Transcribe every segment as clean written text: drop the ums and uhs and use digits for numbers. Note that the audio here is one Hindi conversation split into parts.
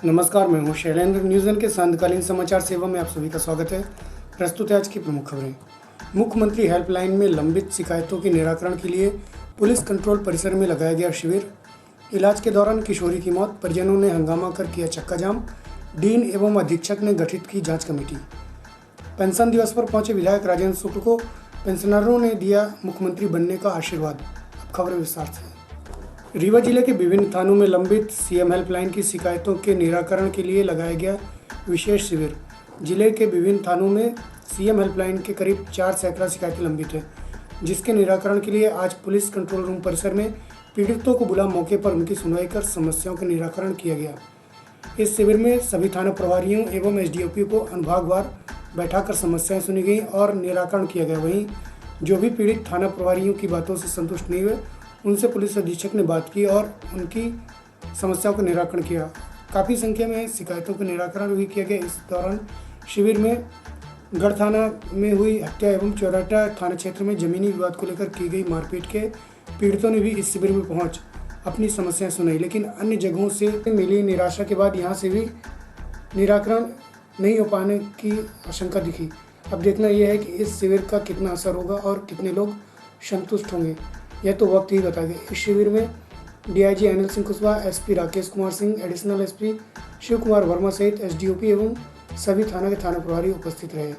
नमस्कार, मैं हूं शैलेंद्र। न्यूज़ वन के सांध्यकालीन समाचार सेवा में आप सभी का स्वागत है। प्रस्तुत है आज की प्रमुख खबरें। मुख्यमंत्री हेल्पलाइन में लंबित शिकायतों के निराकरण के लिए पुलिस कंट्रोल परिसर में लगाया गया शिविर। इलाज के दौरान किशोरी की मौत, परिजनों ने हंगामा कर किया चक्का जाम। डीन एवं अधीक्षक ने गठित की जाँच कमेटी। पेंशन दिवस पर पहुंचे विधायक राजेंद्र शुक्ल को पेंशनरों ने दिया मुख्यमंत्री बनने का आशीर्वाद। अब खबरें विस्तार से। रीवा जिले के विभिन्न थानों में लंबित सीएम हेल्पलाइन की शिकायतों के निराकरण के लिए लगाया गया विशेष शिविर। जिले के विभिन्न थानों में सीएम हेल्पलाइन के करीब 4 सैकड़ा शिकायतें लंबित हैं, जिसके निराकरण के लिए आज पुलिस कंट्रोल रूम परिसर में पीड़ितों को बुला मौके पर उनकी सुनवाई कर समस्याओं का निराकरण किया गया। इस शिविर में सभी थाना प्रभारियों एवं एसडीओपी को अनुभागवार बैठाकर समस्याएं सुनी गई और निराकरण किया गया। वहीं जो भी पीड़ित थाना प्रभारियों की बातों से संतुष्ट नहीं हुए, उनसे पुलिस अधीक्षक ने बात की और उनकी समस्याओं का निराकरण किया। काफ़ी संख्या में शिकायतों का निराकरण भी किया गया। इस दौरान शिविर में गढ़ थाना में हुई हत्या एवं चौराटा थाना क्षेत्र में जमीनी विवाद को लेकर की गई मारपीट के पीड़ितों ने भी इस शिविर में पहुंच अपनी समस्याएं सुनाई, लेकिन अन्य जगहों से मिली निराशा के बाद यहाँ से भी निराकरण नहीं हो पाने की आशंका दिखी। अब देखना यह है कि इस शिविर का कितना असर होगा और कितने लोग संतुष्ट होंगे, यह तो वक्त ही बताएगा। इस शिविर में DIG Anil Singh Kushwaha, SP Rakesh Kumar Singh, additional SP Shiv Kumar Verma सहित एसडीओपी एवं सभी थाना के थाना प्रभारी उपस्थित रहे।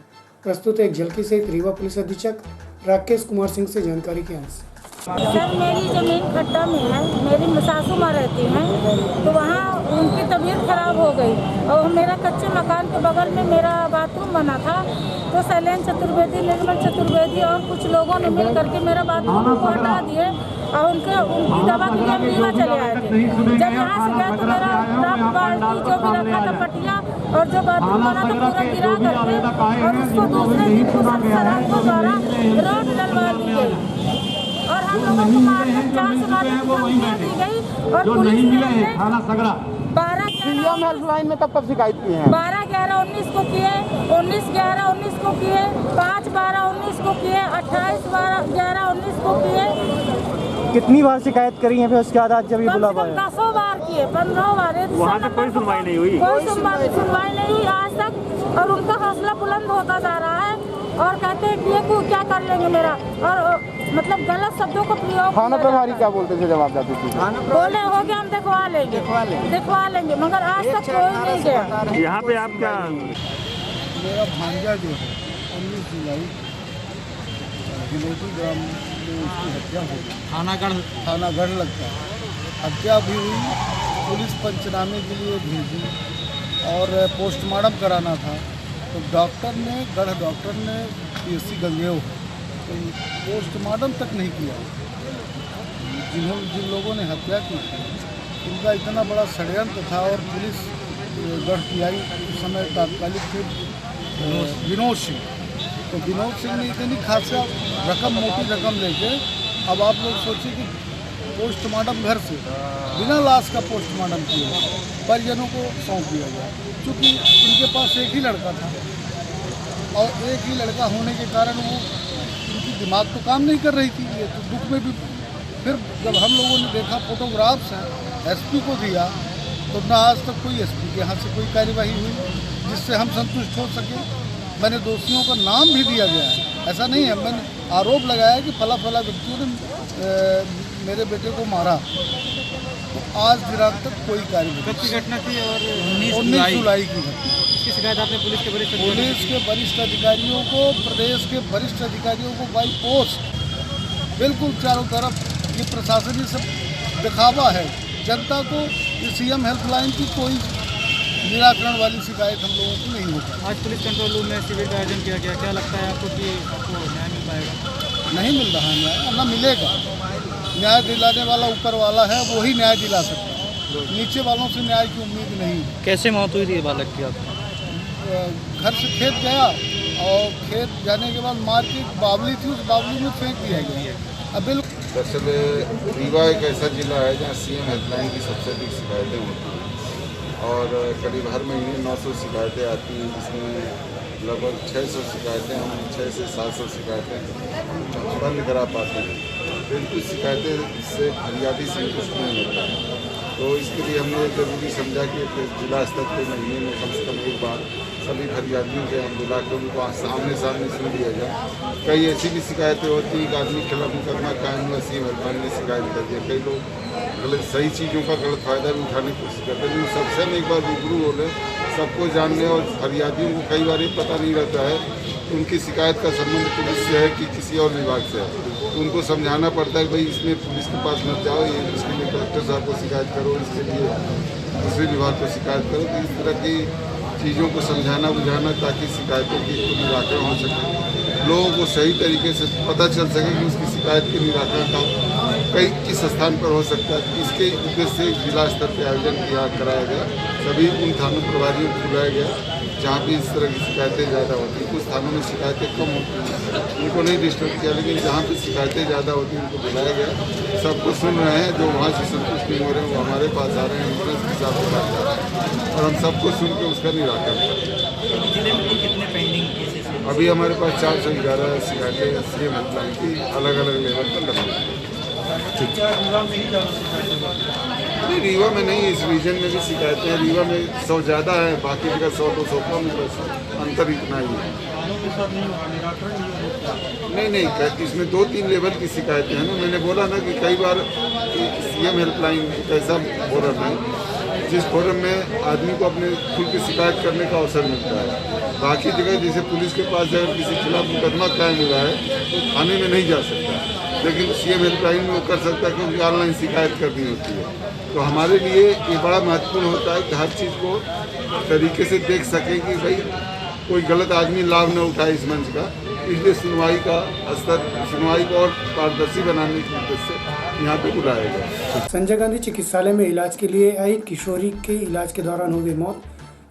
प्रस्तुत एक झलकी सहित रीवा पुलिस अधीक्षक राकेश कुमार सिंह से जानकारी के अंश। सर, मेरी ज़मीन खट्टा में है। मेरी सासू माँ रहती हैं, तो वहाँ उनकी तबीयत खराब हो गई और मेरा कच्चे मकान के बगल में मेरा बाथरूम बना था, तो शैलेंद्र चतुर्वेदी, निर्मल चतुर्वेदी और कुछ लोगों ने मिल करके मेरा बाथरूम को हटा दिए और उनकी दवा के लिए हम रीवा चले आए थे। जब यहाँ से गए तो मेरा ट्रक बाल्टी जो भी रखा था पटिया और जो बाथरूम बना था पूरा गिरा करके और उसको दूसरे दिन शराबों द्वारा रोड डलवा दी गई और हम लोगों को जान से मारने की धमकियां दी गई और पुलिस ने 12 हेल्पलाइन में कब शिकायत की है? 12/11/19 को किए, 19/11/19 को किए, 5/12/19 को किए, 28/11/19 को किए। कितनी बार शिकायत करी है फिर उसके बाद आज जब ये बुलावा है? 10 बार किए, 15 बार। वहाँ से कोई सुनवाई नहीं हुई? कोई सुनवाई नहीं हुई आज तक और उनका हौसला बुलंद होता जा रहा है और कहते हैं कि ये क्या कर लेंगे मेरा, और मतलब गलत शब्दों को प्रयोग। थाना प्रभारी क्या बोलते थे जब आप जाते थे? बोले हो गया, हम दिखवा लेंगे, मगर आज तक कोई नहीं गया। यहाँ पे आप क्या? मेरा भांजा जो है 19 जुलाई गिलोटी ग्राम में उसकी हत्या हो गई। थानागढ़ लगता है। हत्या भी हुई, पुलिस पंचनामे के लिए भेजी और पोस्टमार्टम कराना था, तो गढ़ डॉक्टर ने पीएससी गंगेव तो पोस्टमार्टम तक नहीं किया। जिन लोगों ने हत्या की उनका इतना बड़ा षड्यंत्र था और पुलिस गढ़ पीआई उस समय तात्कालिक थे विनोद सिंह, तो विनोद सिंह ने इतनी खासा रकम, मोटी रकम लेके, अब आप लोग सोचिए कि पोस्टमार्टम घर से बिना लाश का पोस्टमार्टम किया परिजनों को सौंप दिया गया, क्योंकि इनके पास एक ही लड़का था और एक ही लड़का होने के कारण वो उनकी दिमाग तो काम नहीं कर रही थी। ये तो दुख में भी फिर जब हम लोगों ने देखा फोटोग्राफ्स हैं, एसपी को दिया, तो ना आज तक कोई एसपी के यहाँ से कोई कार्यवाही हुई जिससे हम संतुष्ट हो सके। मैंने दोषियों का नाम भी दिया गया है, ऐसा नहीं है मैंने आरोप लगाया कि फला व्यक्तियों ने मेरे बेटे को मारा, तो आज दिनांक तक कोई कार्यवाही। कब की घटना थी? और 19 जुलाई की घटना। इसकी शिकायत आपने पुलिस के वरिष्ठ अधिकारियों को, प्रदेश के वरिष्ठ अधिकारियों को बाई पोस्ट बिल्कुल चारों तरफ ये प्रशासन ही सब दिखावा है जनता को। ये सीएम हेल्पलाइन की कोई निराकरण वाली शिकायत हम लोगों को नहीं होती। आज पुलिस कंट्रोल रूम में शिविर का आयोजन किया गया, क्या लगता है आपको कि आपको न्याय मिल पाएगा? नहीं मिल रहा न्याय, न मिलेगा। न्याय दिलाने वाला ऊपर वाला है, वही न्याय दिला सकता है, नीचे वालों से न्याय की उम्मीद नहीं। कैसे मौत हुई थी बालक की? आप घर से खेत गया और खेत जाने के बाद मार की बावली थी, उस बावली में फेंक दिया गया। अब दरअसल रीवा एक ऐसा जिला है जहाँ सीएम हेल्पलाइन की सबसे अधिक शिकायतें होती हैं और करीब हर महीने 900 शिकायतें आती हैं, जिसमें लगभग 600 शिकायतें, हम 600 से 700 शिकायतें बंद करा पाते हैं। तो कुछ शिकायतें इससे फरियादी संतुष्ट नहीं होता है। तो इसके लिए हमने जरूरी समझा कि जिला स्तर के महीने में कम से कम एक बार सभी फरियादियों के हम बुला कर उनको आमने सामने सुन लिया जाए। कई ऐसी भी शिकायतें होती हैं कि आदमी के खिलाफ मुकदमा कायम हुआ, सीएम हेल्पलाइन ने शिकायत कर दिया। कई लोग गलत सही चीज़ों का गलत फ़ायदा भी उठाने की कोशिश करते हैं, लेकिन सबसे हम एक बार रूबरू हो लें, सबको जानने, और फरियादियों को कई बार ये पता नहीं रहता है कि उनकी शिकायत का संबंध पुलिस से है कि किसी और विभाग से है। तो उनको समझाना पड़ता है कि भाई इसमें पुलिस के पास मत जाओ, ये इसके लिए कलेक्टर साहब को शिकायत करो, इसके लिए दूसरे विभाग को शिकायत करो। तो इस तरह की चीज़ों को समझाना बुझाना ताकि शिकायतों की निराकरण हो सके, लोगों को सही तरीके से पता चल सके कि उसकी शिकायत के निराकरण का कई किस स्थान पर हो सकता है। इसके उद्देश्य से जिला स्तर पर आयोजन किया कराया गया। सभी उन थानों प्रभारियों को बुलाया गया जहाँ भी इस तरह की शिकायतें ज़्यादा होती हैं। कुछ थानों में शिकायतें कम होती हैं, उनको नहीं डिस्टर्ब किया, लेकिन जहाँ भी शिकायतें ज़्यादा होती हैं उनको बुलाया गया। सबको सुन रहे हैं, जो वहाँ से संतुष्ट नहीं हो रहे हैं वो हमारे पास आ रहे हैं, इंश्योरेंस के साथ बात कर रहे हैं, और हम सबको सुन के उसका निराकरण कर रहे हैं। जिले में कितने पेंडिंग केसेस हैं? अभी हमारे पास 411 शिकायतें सीएम हेल्पलाइन की अलग अलग लेवल पर लगी हैं। नहीं, रीवा में नहीं, इस रीजन में भी शिकायतें हैं। रीवा में 100 ज़्यादा है, बाकी जगह 100-200 कम है, बस अंतर इतना ही है। नहीं, इसमें 2-3 लेवल की शिकायतें हैं ना। मैंने बोला ना कि कई बार सीएम हेल्पलाइन एक ऐसा फोरम है जिस फोरम में आदमी को अपने खुल की शिकायत करने का अवसर मिलता है। बाकी जगह जैसे पुलिस के पास अगर किसी खिलाफ मुकदमा कायम हुआ है तो थाने में नहीं जा सकता, लेकिन सीएम हेल्पलाइन में वो कर सकता है क्योंकि ऑनलाइन शिकायत करनी होती है। तो हमारे लिए ये बड़ा महत्वपूर्ण होता है कि हर चीज़ को तरीके से देख सकें कि भाई कोई गलत आदमी लाभ न उठाए इस मंच का। इसलिए सुनवाई को और पारदर्शी बनाने के उद्देश्य से यहाँ पे बुलाया गया। संजय गांधी चिकित्सालय में इलाज के लिए आई किशोरी के इलाज के दौरान हो गई मौत,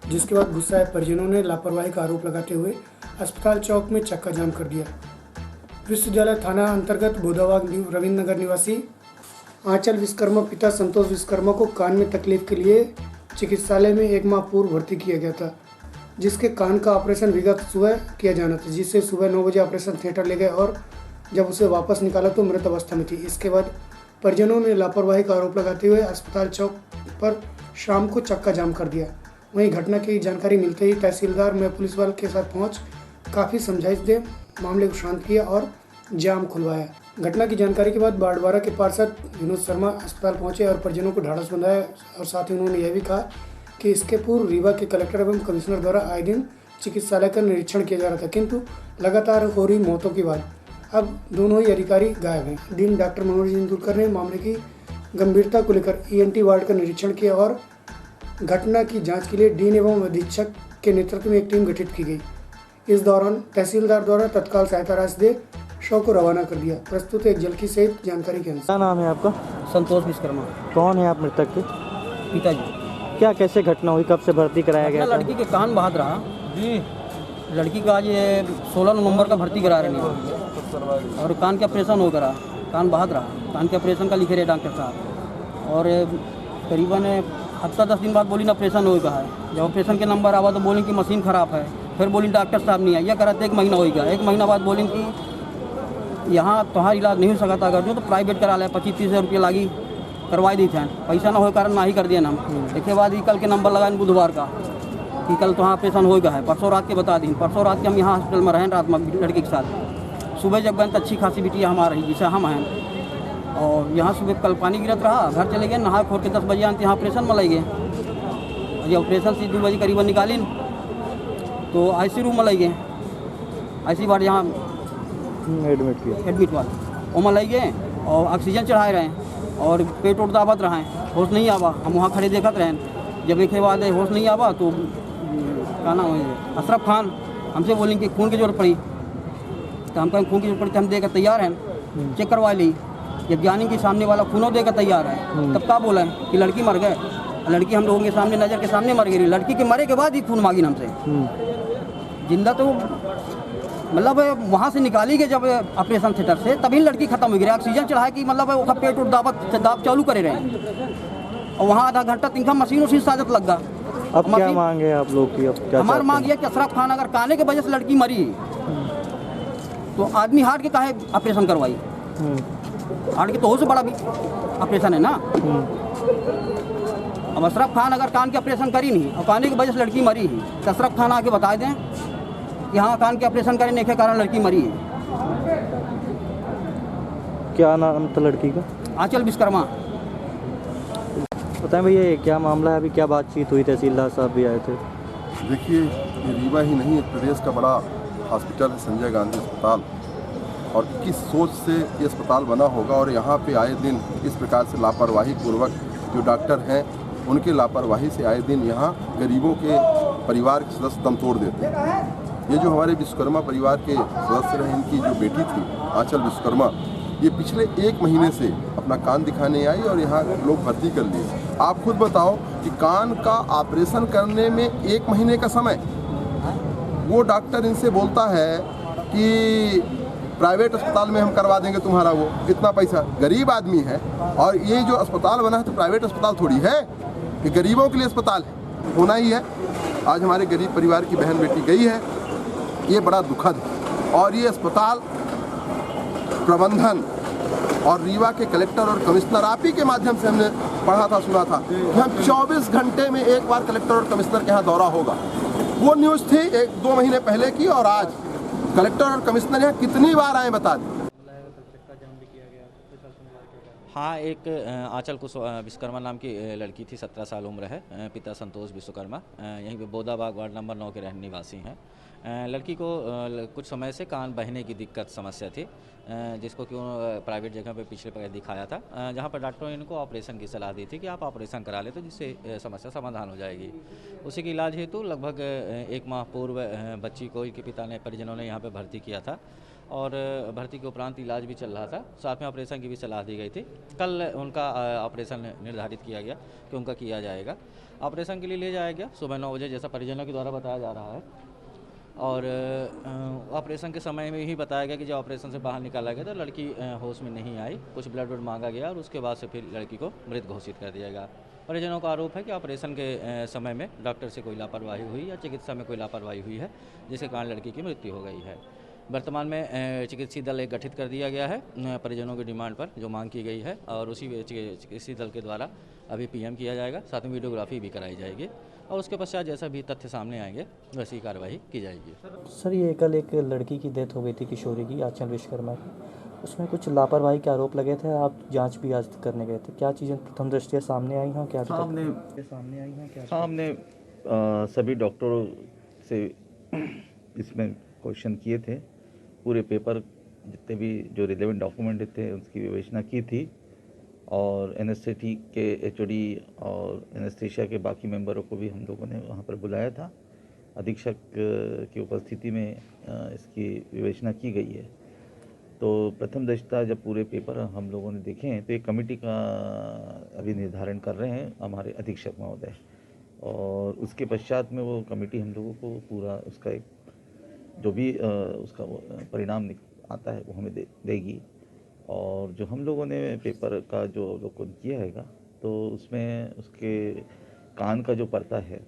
जिसके बाद गुस्साए परिजनों ने लापरवाही का आरोप लगाते हुए अस्पताल चौक में चक्का जाम कर दिया। विश्वविद्यालय थाना अंतर्गत बोधाबाग रविंद्र नगर निवासी आंचल विश्वकर्मा पिता संतोष विश्वकर्मा को कान में तकलीफ के लिए चिकित्सालय में 1 माह पूर्व भर्ती किया गया था, जिसके कान का ऑपरेशन विगत सुबह किया जाना था, जिसे सुबह 9 बजे ऑपरेशन थिएटर ले गए और जब उसे वापस निकाला तो मृत अवस्था में थी। इसके बाद परिजनों ने लापरवाही का आरोप लगाते हुए अस्पताल चौक पर शाम को चक्का जाम कर दिया। वहीं घटना की जानकारी मिलते ही तहसीलदार में पुलिस बल के साथ पहुंच काफ़ी समझाइश दे मामले को शांत किया और जाम खुलवाया। घटना की जानकारी के बाद बाड़वारा के पार्षद विनोद शर्मा अस्पताल पहुंचे और परिजनों को ढाढ़स बंधाया और साथ ही उन्होंने यह भी कहा कि इसके पूर्व रीवा के कलेक्टर एवं कमिश्नर द्वारा आए दिन चिकित्सालय का निरीक्षण किया जा रहा था, किंतु लगातार हो रही मौतों के बाद अब दोनों ही अधिकारी गायब हैं। डीन डॉक्टर मनोज इंदुलकर ने मामले की गंभीरता को लेकर ENT वार्ड का निरीक्षण किया और घटना की जांच के लिए डीन एवं अधीक्षक के नेतृत्व में एक टीम गठित की गई। इस दौरान तहसीलदार द्वारा तत्काल सहायता राशि दे शव को रवाना कर दिया। प्रस्तुत एक झलकी सहित जानकारी के अनुसार। क्या नाम है आपका? संतोष विश्वकर्मा। कौन है आप मृतक के? पिताजी। क्या कैसे घटना हुई, कब से भर्ती कराया गया था? लड़की के कान बहात रहा जी। लड़की का आज ये 16 नवंबर का भर्ती करा रहे हैं और कान का ऑपरेशन हो करा, कान बहात रहा, कान के ऑपरेशन का लिखे रहे डॉक्टर साहब। और करीबन हफ्ता 10 दिन बाद बोली ऑपरेशन होगा है। जब ऑपरेशन के नंबर आवा तो बोली कि मशीन ख़राब है, फिर बोली डॉक्टर साहब नहीं है, यह करा तो 1 महीना होगा। 1 महीना बाद बोली कि यहाँ तुम्हारा इलाज नहीं हो सका था, अगर जो तो प्राइवेट करा लिया, 25-30 रुपये लागी करवाई दी थे, पैसा ना हो कारण ना ही कर दिया ना। इसके बाद ही कल के नंबर लगाए बुधवार का कि कल तो हाँ ऑपरेशन होगा है। परसों रात के बता दी, परसों रात के हम यहाँ हॉस्पिटल में रहें रात में लड़की के साथ। सुबह जब गए तो अच्छी खासी बिटिया हमारा रही जिसे हम हैं, और यहाँ सुबह कल पानी गिरत रहा, घर चले गए, नहा खोर के 10 बजे आते यहाँ ऑपरेशन में लगे। ये ऑपरेशन से 2 बजे करीबन निकाली तो IC रूम में लगे, IC वार्ड यहाँ एडमिट वाला वहाँ लग गए और ऑक्सीजन चढ़ाए रहे और पेट उठ दाबत रहे, होश नहीं आवा। हम वहाँ खड़े देखत रहे, जब एक बाद होश नहीं आवा तो क्या नाम है अशरफ खान हमसे बोलें कि खून की जरूरत पड़ी, तो हम कहें खून की जरूरत पड़ी तो हम देकर तैयार हैं, चेक करवा ली। जब ज्ञानी के सामने वाला खूनों देकर तैयार है तब क्या बोला कि लड़की मर गए। लड़की हम लोगों के सामने नज़र के सामने मर गई। लड़की के मरे के बाद ही खून मांगी हमसे। जिंदा तो मतलब वहाँ से निकाली गई जब ऑपरेशन थिएटर से, तभी लड़की खत्म हो गई। ऑक्सीजन चढ़ाए कि मतलब वो पेट उठ दाब चालू करे रहे और वहाँ आधा घंटा 3 मशीन उसी साजत लग गया। अब क्या मांगे आप लोग की? हमारी मांग यह कि अशरफ खान अगर काने के वजह से लड़की मरी तो आदमी हार्ट के काहे ऑपरेशन करवाई? हार्ट के तो हो से बड़ा भी ऑपरेशन है ना। अब अशरफ खान अगर कान के ऑपरेशन करी नहीं और कान की वजह से लड़की मरी है तो अशरफ खान आके बता दें कि हाँ कान के ऑपरेशन करने के कारण लड़की मरी है। क्या नाम था लड़की का? आंचल विश्वकर्मा। बताएं भैया ये क्या मामला है, अभी क्या बातचीत हुई? तहसीलदार साहब भी आए थे। देखिए ये रीवा ही नहीं, प्रदेश का बड़ा हॉस्पिटल है संजय गांधी अस्पताल, और किस सोच से ये अस्पताल बना होगा और यहाँ पे आए दिन इस प्रकार से लापरवाही पूर्वक जो डॉक्टर हैं उनके लापरवाही से आए दिन यहाँ गरीबों के परिवार के सदस्य दम तोड़ देते हैं। ये जो हमारे विश्वकर्मा परिवार के सदस्य रहे, इनकी जो बेटी थी आंचल विश्वकर्मा, ये पिछले 1 महीने से अपना कान दिखाने आई और यहाँ लोग भर्ती कर लिए। आप खुद बताओ कि कान का ऑपरेशन करने में 1 महीने का समय, वो डॉक्टर इनसे बोलता है कि प्राइवेट अस्पताल में हम करवा देंगे तुम्हारा, वो इतना पैसा। गरीब आदमी है और ये जो अस्पताल बना है तो प्राइवेट अस्पताल थोड़ी है, ये गरीबों के लिए अस्पताल है, होना ही है। आज हमारे गरीब परिवार की बहन बेटी गई है, ये बड़ा दुखद है। और ये अस्पताल प्रबंधन और रीवा के कलेक्टर और कमिश्नर, आप ही के माध्यम से हमने पढ़ा था, सुना था कि हम 24 घंटे में एक बार कलेक्टर और कमिश्नर के यहाँ दौरा होगा। वो न्यूज़ थी 1-2 महीने पहले की, और आज कलेक्टर और कमिश्नर यहाँ कितनी बार आए बता दें। हाँ, एक आंचल विश्वकर्मा नाम की लड़की थी, 17 साल उम्र है, पिता संतोष विश्वकर्मा, यहीं पे बोदाबाग वार्ड नंबर 9 के रहने निवासी हैं। लड़की को कुछ समय से कान बहने की दिक्कत समस्या थी, जिसको कि प्राइवेट जगह पे पिछले पर दिखाया था, जहाँ पर डॉक्टरों ने इनको ऑपरेशन की सलाह दी थी कि आप ऑपरेशन करा ले तो जिससे समस्या समाधान हो जाएगी। उसी के इलाज हेतु लगभग 1 माह पूर्व बच्ची को इनके पिता ने, परिजनों ने यहाँ पर भर्ती किया था, और भर्ती के उपरांत इलाज भी चल रहा था, साथ में ऑपरेशन की भी सलाह दी गई थी। कल उनका ऑपरेशन निर्धारित किया गया कि उनका किया जाएगा। ऑपरेशन के लिए ले जाया गया सुबह 9 बजे, जैसा परिजनों के द्वारा बताया जा रहा है, और ऑपरेशन के समय में ही बताया गया कि जब ऑपरेशन से बाहर निकाला गया तो लड़की होश में नहीं आई, कुछ ब्लड वड मांगा गया और उसके बाद से फिर लड़की को मृत घोषित कर दिया गया। परिजनों का आरोप है कि ऑपरेशन के समय में डॉक्टर से कोई लापरवाही हुई या चिकित्सा में कोई लापरवाही हुई है, जिसके कारण लड़की की मृत्यु हो गई है। वर्तमान में चिकित्सीय दल एक गठित कर दिया गया है परिजनों की डिमांड पर, जो मांग की गई है, और उसी चिकित्सीय दल के द्वारा अभी पीएम किया जाएगा, साथ में वीडियोग्राफी भी कराई जाएगी, और उसके पश्चात जैसा भी तथ्य सामने आएंगे वैसी कार्रवाई की जाएगी। सर ये कल एक लड़की की डेथ हो गई थी, किशोरी की, आंचल विश्वकर्मा की, उसमें कुछ लापरवाही के आरोप लगे थे, आप जांच भी आज करने गए थे, क्या चीज़ें प्रथम दृष्टया सामने आई हैं? क्या सामने आई हैं? क्या हमने सभी डॉक्टरों से इसमें क्वेश्चन किए थे, पूरे पेपर जितने भी जो रिलेवेंट डॉक्यूमेंट थे उसकी विवेचना की थी, और एनेस्थेटी के एचओडी और एनेस्थेशिया के बाकी मेंबरों को भी हम लोगों ने वहाँ पर बुलाया था। अधीक्षक की उपस्थिति में इसकी विवेचना की गई है। तो प्रथम दृष्टया जब पूरे पेपर हम लोगों ने देखे हैं तो एक कमेटी का अभी निर्धारण कर रहे हैं हमारे अधीक्षक महोदय, और उसके पश्चात में वो कमेटी हम लोगों को पूरा उसका एक जो भी उसका परिणाम आता है वो हमें देगी। और जो हम लोगों ने पेपर का जो अवलोकन किया हैगा तो उसमें उसके कान का जो पर्दा है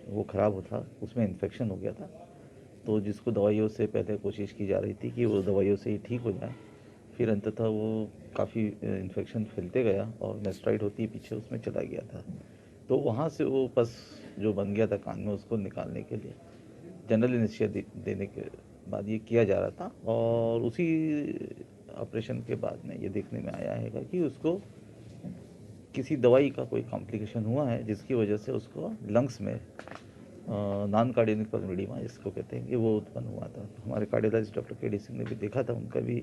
वो ख़राब होता, उसमें इन्फेक्शन हो गया था, तो जिसको दवाइयों से पहले कोशिश की जा रही थी कि वो दवाइयों से ही ठीक हो जाए, फिर अंततः वो काफ़ी इन्फेक्शन फैलते गया और मेस्टाइड होती पीछे उसमें चला गया था। तो वहाँ से वो पस जो बन गया था कान में, उसको निकालने के लिए जनरल एनेस्थीसिया देने के बाद ये किया जा रहा था, और उसी ऑपरेशन के बाद में ये देखने में आया है कि उसको किसी दवाई का कोई कॉम्प्लिकेशन हुआ है, जिसकी वजह से उसको लंग्स में नॉन कार्डियक पल्मोनरी जिसको कहते हैं कि वो उत्पन्न हुआ था। हमारे कार्डियोलॉजिस्ट डॉक्टर के डी सिंह ने भी देखा था, उनका भी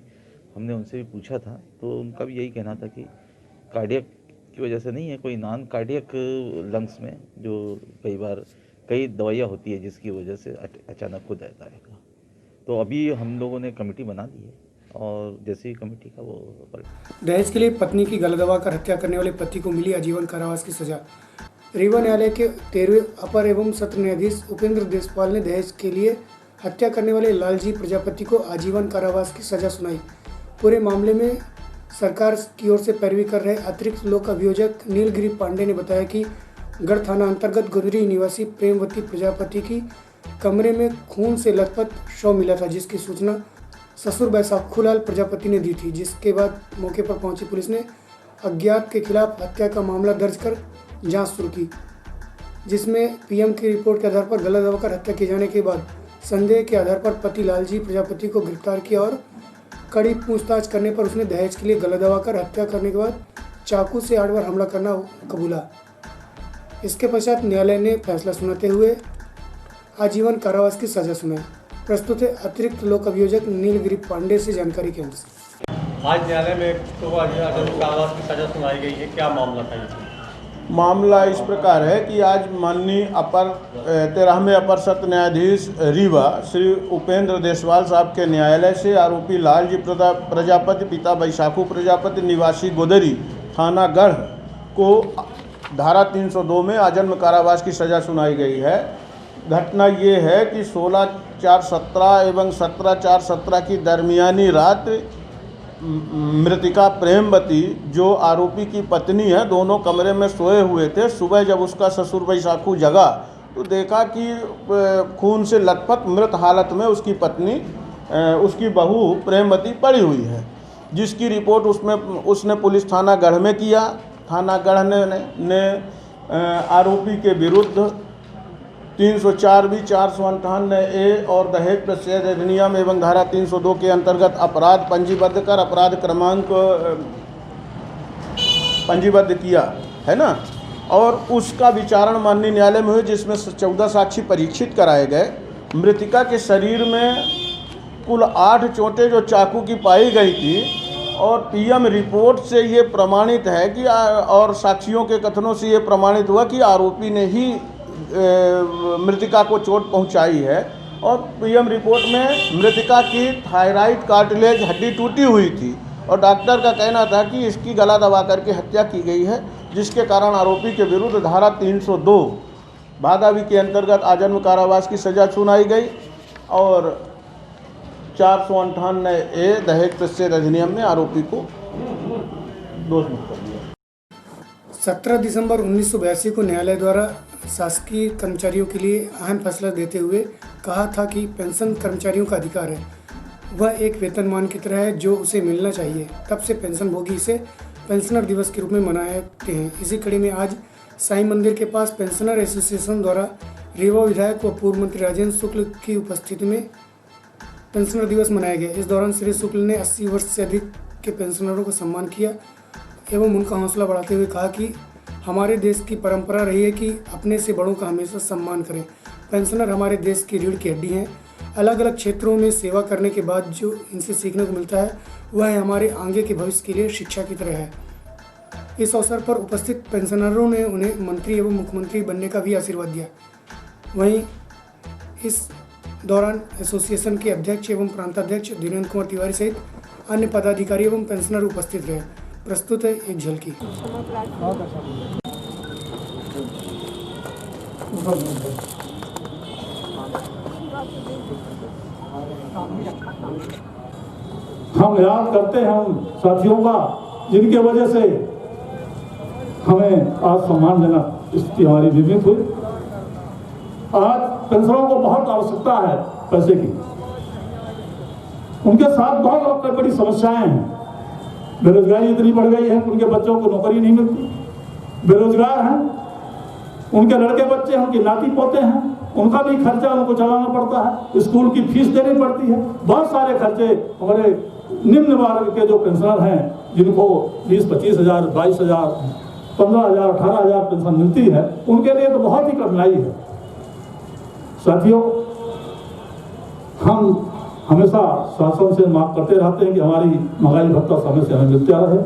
हमने उनसे भी पूछा था, तो उनका भी यही कहना था कि कार्डियक की वजह से नहीं है, कोई नॉन कार्डियक लंग्स में जो कई बार कई दवाइयाँ होती है जिसकी वजह से अचानक हो जाता है। तो अभी हम लोगों ने कमेटी बना दी है, और जैसे ही कमेटी का वो दहेज के लिए पत्नी की गला दबाकर हत्या करने वाले पति को मिली आजीवन कारावास की सजा। रीवा न्यायालय के 13वें अपर एवं सत्र न्यायाधीश उपेंद्र देशपाल ने दहेज के लिए हत्या करने वाले लालजी प्रजापति को आजीवन कारावास की सजा सुनाई। पूरे मामले में सरकार की ओर से पैरवी कर रहे अतिरिक्त लोक अभियोजक नीलगिरी पांडे ने बताया कि गढ़ थाना अंतर्गत गुदरी निवासी प्रेमवती प्रजापति की कमरे में खून से लथपथ शव मिला था, जिसकी सूचना ससुर बैसाखूलाल प्रजापति ने दी थी, जिसके बाद मौके पर पहुंची पुलिस ने अज्ञात के खिलाफ हत्या का मामला दर्ज कर जांच शुरू की, जिसमें पीएम की रिपोर्ट के आधार पर गला दबाकर हत्या किए जाने के बाद संदेह के आधार पर पति लालजी प्रजापति को गिरफ्तार किया और कड़ी पूछताछ करने पर उसने दहेज के लिए गला दबाकर हत्या करने के बाद चाकू से 8 बार हमला करना कबूला। इसके पश्चात न्यायालय ने फैसला सुनाते हुए आजीवन कारावास की सजा सुनाई। प्रस्तुत है अतिरिक्त लोक अभियोजक नीलगिरी पांडे से जानकारी के अनुसार। आज न्यायालय में तो आजीवन कारावास की सजा सुनाई गई है, क्या मामला था इसमें? मामला इस प्रकार है कि आज माननीय 13वें अपर सत्र न्यायाधीश रीवा श्री उपेंद्र देसवाल साहब के न्यायालय से आरोपी लालजी प्रजापति पिता बैसाखू प्रजापति निवासी गोदरी थाना गढ़ को धारा 302 में आजन्म कारावास की सज़ा सुनाई गई है। घटना ये है कि 16/4/17 एवं 17/4/17 की दरमियानी रात मृतिका प्रेमवती जो आरोपी की पत्नी है, दोनों कमरे में सोए हुए थे। सुबह जब उसका ससुर बैसाखू जगा तो देखा कि खून से लथपथ मृत हालत में उसकी पत्नी उसकी बहू प्रेमवती पड़ी हुई है, जिसकी रिपोर्ट उसने पुलिस थाना गढ़ में किया। थाना गढ़ ने आरोपी के विरुद्ध 304B 458A और दहेज प्रतिषेध अधिनियम एवं धारा 302 के अंतर्गत अपराध पंजीबद्ध कर अपराध क्रमांक पंजीबद्ध किया है ना, और उसका विचारण माननीय न्यायालय में हुई, जिसमें 14 साक्षी परीक्षित कराए गए। मृतिका के शरीर में कुल 8 चोटें जो चाकू की पाई गई थी और पीएम रिपोर्ट से ये प्रमाणित है कि और साक्षियों के कथनों से ये प्रमाणित हुआ कि आरोपी ने ही मृतिका को चोट पहुंचाई है। और पीएम रिपोर्ट में मृतिका की थायराइड कार्टिलेज हड्डी टूटी हुई थी और डॉक्टर का कहना था कि इसकी गला दबा करके हत्या की गई है, जिसके कारण आरोपी के विरुद्ध धारा 302 भागावी के अंतर्गत आजन्म कारावास की सज़ा सुनाई गई और 458A दहेज प्रतिषेध अधिनियम में आरोपी को दोषमुक्त कर दिया। 17 दिसंबर 1982 को न्यायालय द्वारा शासकीय कर्मचारियों के लिए अहम फैसला देते हुए कहा था कि पेंशन कर्मचारियों का अधिकार है, वह एक वेतनमान की तरह है जो उसे मिलना चाहिए। तब से पेंशनभोगी इसे पेंशनर दिवस के रूप में मनाते हैं। इसी कड़ी में आज साईं मंदिर के पास पेंशनर एसोसिएशन द्वारा रीवा विधायक व पूर्व मंत्री राजेंद्र शुक्ल की उपस्थिति में पेंशनर दिवस मनाया गया। इस दौरान श्री शुक्ल ने 80 वर्ष से अधिक के पेंशनरों का सम्मान किया एवं उनका हौसला बढ़ाते हुए कहा कि हमारे देश की परंपरा रही है कि अपने से बड़ों का हमेशा सम्मान करें। पेंशनर हमारे देश की रीढ़ की हड्डी हैं। अलग अलग क्षेत्रों में सेवा करने के बाद जो इनसे सीखने को मिलता है वह हमारे आगे के भविष्य के लिए शिक्षा की तरह है। इस अवसर पर उपस्थित पेंशनरों ने उन्हें मंत्री एवं मुख्यमंत्री बनने का भी आशीर्वाद दिया। वहीं इस दौरान एसोसिएशन के अध्यक्ष एवं प्रांताध्यक्ष धीरेन्द्र कुमार तिवारी सहित अन्य पदाधिकारी एवं पेंशनर उपस्थित रहे। प्रस्तुत है एक झलकी। हम याद करते हैं उन साथियों का जिनके वजह से हमें आज सम्मानजनक स्थिति हमारी निर्मित हुई। आज पेंशनरों को बहुत आवश्यकता है पैसे की, उनके साथ बहुत बड़ी समस्याएं हैं। बेरोजगारी इतनी बढ़ गई है, उनके बच्चों को नौकरी नहीं मिलती, बेरोजगार हैं, उनके लड़के बच्चे हैं, उनके नाती पोते हैं, उनका भी खर्चा उनको चलाना पड़ता है, स्कूल की फीस देनी पड़ती है। बहुत सारे खर्चे हमारे निम्न वर्ग के जो पेंशनर हैं जिनको 20-25 हज़ार, 22 हज़ार, 15 हज़ार, 18 हज़ार पेंशन मिलती है, उनके लिए तो बहुत ही कठिनाई है। साथियों, हम हमेशा शासन से मांग करते रहते हैं कि हमारी महंगाई भत्ता समय से हमें मिलता रहे।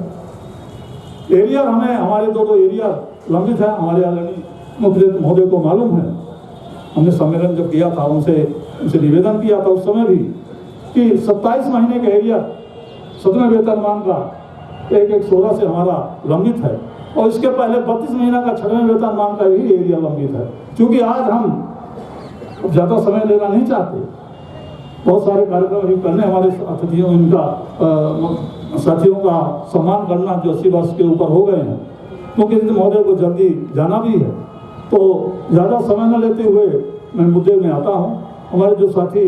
एरियर हमें हमारे दो एरियर लंबित है, हमारे आदरणीय मुख्यमंत्री महोदय को मालूम है। हमने सम्मेलन जब किया था उनसे निवेदन किया था उस समय भी कि 27 महीने के एरियर 7वें वेतनमान का 1/16 से हमारा लंबित है और इसके पहले 32 महीना का 6वें वेतनमान का भी एरिया लंबित है। क्योंकि आज हम ज़्यादा समय लेना नहीं चाहते, बहुत सारे कार्यक्रम भी करने, हमारे अतिथियों इनका साथियों का सम्मान करना जो 80 वर्ष के ऊपर हो गए हैं, मुख्यमंत्री महोदय को जल्दी जाना भी है, तो ज़्यादा समय न लेते हुए मैं मुद्दे में आता हूँ। हमारे जो साथी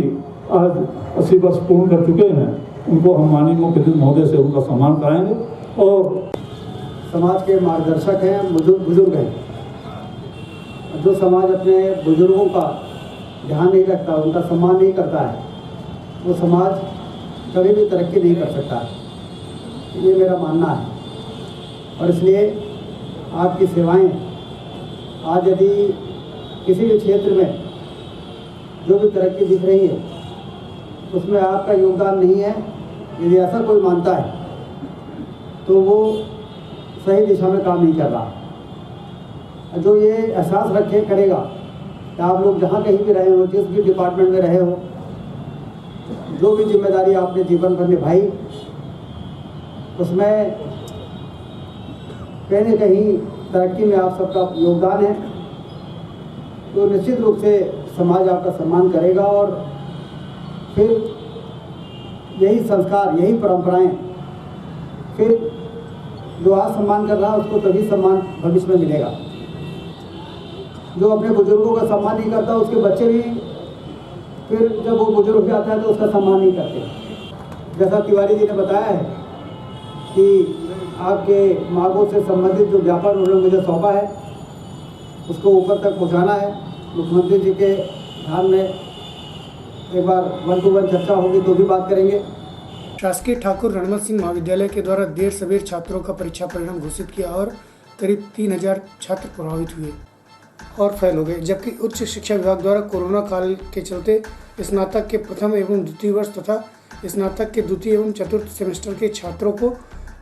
आज 80 वर्ष पूर्ण कर चुके हैं उनको हम माननीय मुख्यमंत्री महोदय से उनका सम्मान कराएंगे। और समाज के मार्गदर्शक हैं, बुजुर्ग हैं, जो समाज अपने बुजुर्गों का ध्यान नहीं रखता, उनका सम्मान नहीं करता है, वो समाज कभी भी तरक्की नहीं कर सकता। ये मेरा मानना है। और इसलिए आपकी सेवाएं आज यदि किसी भी क्षेत्र में जो भी तरक्की दिख रही है उसमें आपका योगदान नहीं है, यदि ऐसा कोई मानता है तो वो सही दिशा में काम नहीं कर रहा। जो ये एहसास रखे करेगा कि आप लोग जहाँ कहीं भी रहे हो, जिस भी डिपार्टमेंट में रहे हो, जो भी जिम्मेदारी आपने जीवन भर निभाई उसमें कहीं न कहीं तरक्की में आप सबका योगदान है, तो निश्चित रूप से समाज आपका सम्मान करेगा। और फिर यही संस्कार, यही परंपराएं, फिर जो आज सम्मान कर रहा है उसको तभी सम्मान भविष्य में मिलेगा। जो अपने बुजुर्गों का सम्मान नहीं करता, उसके बच्चे भी फिर जब वो बुजुर्ग हो जाता है तो उसका सम्मान नहीं करते। जैसा तिवारी जी ने बताया है कि आपके मांगों से संबंधित जो व्यापार उन्होंने मुझे सौंपा है उसको ऊपर तक पहुंचाना है। मुख्यमंत्री जी के ध्यान में एक बार 1-to-1 चर्चा होगी तो भी बात करेंगे। शासकीय ठाकुर रणमत सिंह महाविद्यालय के द्वारा देर सवेर छात्रों का परीक्षा परिणाम घोषित किया और करीब 3000 छात्र प्रभावित हुए और फेल हो गए, जबकि उच्च शिक्षा विभाग द्वारा कोरोना काल के चलते स्नातक के प्रथम एवं द्वितीय वर्ष तथा स्नातक के द्वितीय एवं चतुर्थ सेमेस्टर के छात्रों को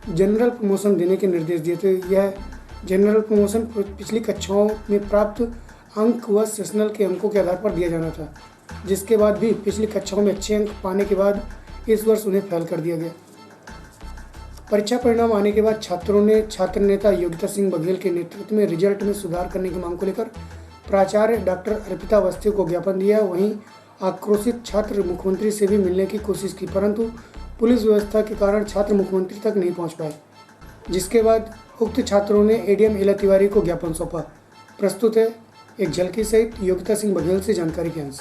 जनरल प्रमोशन देने के निर्देश दिए थे। यह जनरल प्रमोशन पिछली कक्षाओं में प्राप्त अंक व सेशनल के अंकों के आधार पर दिया जाना था, जिसके बाद भी पिछली कक्षाओं में अच्छे अंक पाने के बाद इस वर्ष उन्हें फेल कर दिया गया। परीक्षा परिणाम आने के बाद छात्रों ने छात्र नेता योगिता सिंह बघेल के नेतृत्व में रिजल्ट में सुधार करने की मांग को लेकर प्राचार्य डॉक्टर अर्पिता अवस्थी को ज्ञापन दिया। वहीं आक्रोशित छात्र मुख्यमंत्री से भी मिलने की कोशिश की, परंतु पुलिस व्यवस्था के कारण छात्र मुख्यमंत्री तक नहीं पहुंच पाए, जिसके बाद उक्त छात्रों ने एडीएम इला तिवारी को ज्ञापन सौंपा। प्रस्तुत है एक झलकी सहित योगिता सिंह बघेल से जानकारी के अंश।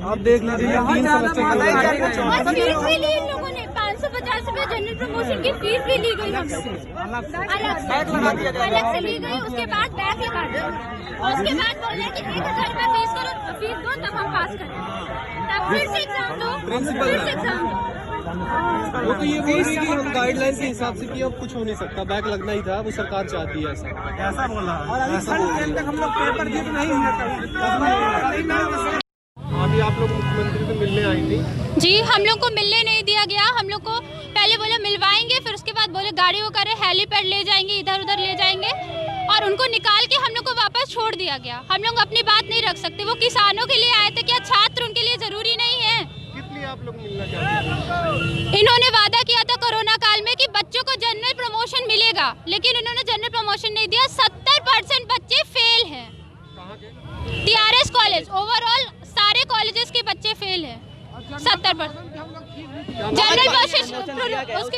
आप देख लीजिए 3 सेमेस्टर की इन लोगों ने 550 रुपए जनरल प्रमोशन की फीस भी ली गई हमसे, अलग से ली गई। उसके बाद बैक लगा दिया और उसके बाद बोले कि 1000 रुपए फीस दो तब हम पास करें, तब फिर से एग्जाम दो, फिर से एग्जाम दो। वो तो ये बोल रही है कि हम गाइडलाइन के हिसाब से कि अब कुछ हो नहीं सकता, बैक लगना ही था, वो सरकार चाहती है ऐसा बोला। हम लोग पेपर दिए तो नहीं। अभी आप लोग मुख्यमंत्री से मिलने आई थी जी, हम लोग को मिलने नहीं दिया गया। हम लोग को पहले बोले मिलवाएंगे, फिर उसके बाद बोले गाड़ी वो करे हेलीपैड ले जाएंगे, इधर उधर ले जाएंगे, और उनको निकाल के हम लोग को वापस छोड़ दिया गया। हम लोग अपनी बात नहीं रख सकते। वो किसानों के लिए आए थे, क्या छात्र उनके लिए जरूरी नहीं है? किस आप लोग मिलना चाहते हैं? इन्होंने वादा किया था कोरोना काल में कि बच्चों को जनरल प्रमोशन मिलेगा, लेकिन इन्होंने जनरल प्रमोशन नहीं दिया। 70% बच्चे फेल हैं। TRS कॉलेज, ओवरऑल सारे कॉलेजेस के बच्चे फेल हैं। 70%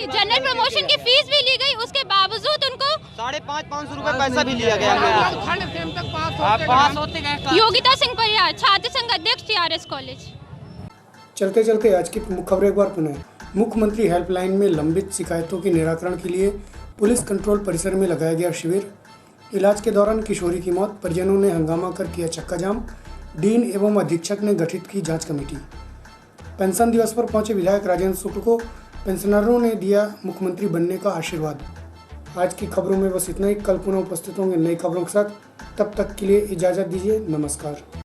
जनरल प्रमोशन की फीस भी ली गई, उसके बावजूद उनको 550 रुपए पैसा भी लिया गया। योगिता सिंह परिहार, छात्र संघ अध्यक्ष, TRS कॉलेज। चलते चलते आज की प्रमुख खबरें एक बार पुनः। मुख्यमंत्री हेल्पलाइन में लंबित शिकायतों के निराकरण के लिए पुलिस कंट्रोल परिसर में लगाया गया शिविर। इलाज के दौरान किशोरी की मौत, परिजनों ने हंगामा कर किया चक्का जाम। डीन एवं अधीक्षक ने गठित की जांच कमेटी। पेंशन दिवस पर पहुंचे विधायक राजेंद्र शुक्ल को पेंशनरों ने दिया मुख्यमंत्री बनने का आशीर्वाद। आज की खबरों में बस इतना ही। कल पुनः उपस्थित होंगे नई खबरों के साथ। तब तक के लिए इजाज़त दीजिए। नमस्कार।